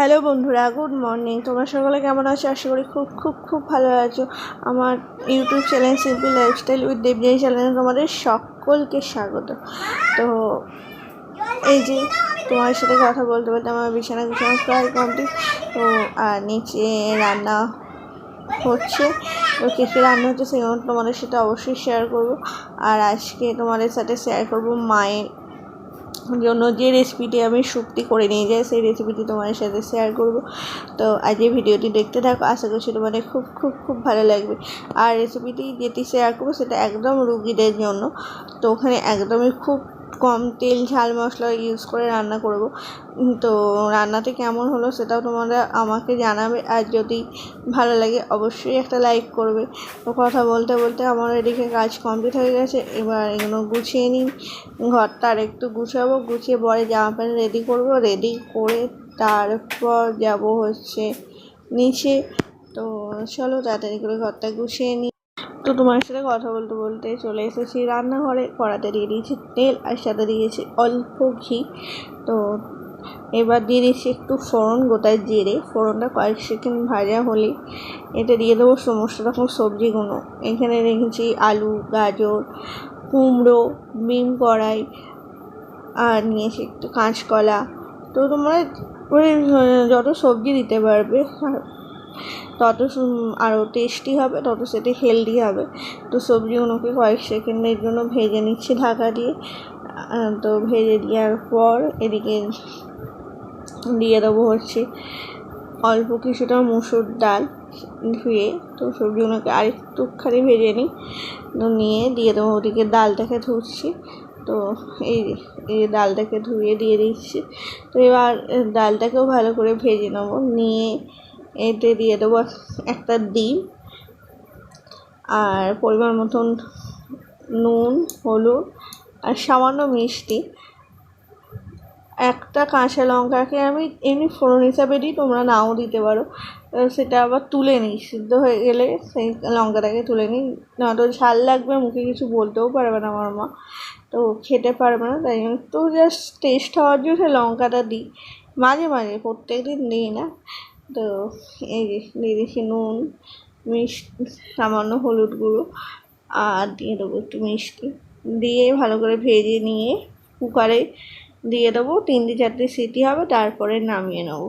Hello বন্ধুরা, good morning. তোমরা সকলে কেমন আছো? আশা করি খুব খুব খুব ভালো আছো। আমার YouTube channel simple lifestyle with Debjani চ্যানেলে তোমাদের সকলকে স্বাগত। তো এই যে তোমার সাথে কথা বলতে বলতে আমার বিছানা প্রায় কমপ্লিট। তো আর নিচে রান্না হচ্ছে, তো কী কী রান্না হচ্ছে সেগুলো তোমাদের সাথে অবশ্যই শেয়ার করব। আর আজকে তোমাদের সাথে শেয়ার করব মায়ের জন্য যে রেসিপিটি আমি শুক্তি করে নিয়ে যাই, সেই রেসিপিটি তোমাদের সাথে শেয়ার করব। তো আজ এই ভিডিওটি দেখতে থাকো, আশা করছি তোমাদের খুব খুব খুব ভালো লাগবে। আর রেসিপিটি যেটি শেয়ার করবো সেটা একদম রুগীদের জন্য। তো ওখানে একদমই খুব কম তেল ঝাল মশলা ইউজ করে রান্না করব। তো রান্নাটি কেমন হলো সেটাও তোমরা আমাকে জানাবে, আর যদি ভালো লাগে অবশ্যই একটা লাইক করবে। তো কথা বলতে বলতে আমার এদিকে কাজ কমপ্লিট হয়ে গেছে। এবার এগুলো গুছিয়ে নিই, ঘরটা আর একটু গুছাবো, গুছিয়ে পরে জামা প্যান্ট রেডি করব, রেডি করে তারপর যাব হচ্ছে নিচে। তো চলো তাড়াতাড়ি করে ঘরটা গুছিয়ে নিই। তো তোমার সাথে কথা বলতে বলতে চলে এসেছি রান্নাঘরে। কড়াতে দিয়ে দিয়েছি তেল আর সাথে দিয়েছি অল্প ঘি। তো এবার দিয়ে দিচ্ছি একটু ফোড়ন, গোটা জিরে। ফোড়নটা কয়েক সেকেন্ড ভাজা হলে এতে দিয়ে দেবো সমস্ত রকম সবজিগুলো। এখানে রেখেছি আলু, গাজর, কুমড়ো, বিম কড়াই, আর নিয়েছি একটু কাঁচকলা। তো তোমরা যত সবজি দিতে পারবে তত আরও টেস্টি হবে, তত সেটা হেলদি হবে। তো সবজিগুলোকে কয়েক সেকেন্ডের জন্য ভেজে নিচ্ছি ঢাকা দিয়ে। তো ভেজে দেওয়ার পর এদিকে দিয়ে দেবো হচ্ছে অল্প কিছুটা মুসুর ডাল ধুয়ে। তো সবজিগুলোকে আরেকটুখানি ভেজে নিই, নিয়ে দিয়ে দেবো। ওদিকে ডালটাকে ধুচ্ছি। তো এই ডালটাকে ধুয়ে দিয়ে দিচ্ছি। তো এবার ডালটাকেও ভালো করে ভেজে নেবো, নিয়ে এতে দিয়ে দেবো একটা ডিম আর পরিমাণ মতন নুন, হলুদ আর সামান্য মিষ্টি। একটা কাঁচা লঙ্কাকে আমি এমনি ফোড়ন হিসাবে দিই, তোমরা নাও দিতে পারো। সেটা আবার তুলে নিই, সিদ্ধ হয়ে গেলে সেই লঙ্কাটাকে তুলে নিই, নয়তো ঝাল লাগবে, মুখে কিছু বলতেও পারবে না আমার মা, তো খেতে পারবে না। তাই জন্য একটু জাস্ট টেস্ট হওয়ার জন্য সেই লঙ্কাটা দিই, মাঝে মাঝে, প্রত্যেক দিন দিই না। তো এই দিয়ে দিচ্ছি নুন, মিষ্টি, সামান্য হলুদ গুঁড়ো, আর দিয়ে দেবো একটু মিষ্টি, দিয়ে ভালো করে ভেজে নিয়ে কুকারে দিয়ে দেবো। 3-4টে সিটি হবে, তারপরে নামিয়ে নেবো।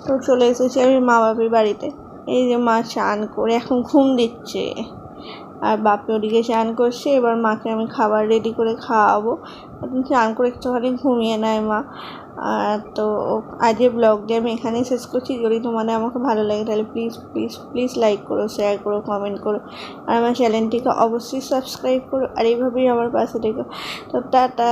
তো চলে এসেছি আমি মা বাপের বাড়িতে। এই যে মা চান করে এখন ঘুম দিচ্ছে, আর বাপে ওদিকে চান করছে। এবার মাকে আমি খাবার রেডি করে খাওয়াবো। এখন চান করে একটুখানি ঘুমিয়ে নেয় মা। তো আজকের ব্লগটি আমি এখানেই শেষ করছি। যদি তোমাদের আমাকে ভালো লাগে তাহলে প্লিজ প্লিজ প্লিজ লাইক করো, শেয়ার করো, কমেন্ট করো, আর আমার চ্যানেলটিকে অবশ্যই সাবস্ক্রাইব করো, আর এইভাবেই আমার পাশে থেকো। তো টাটা।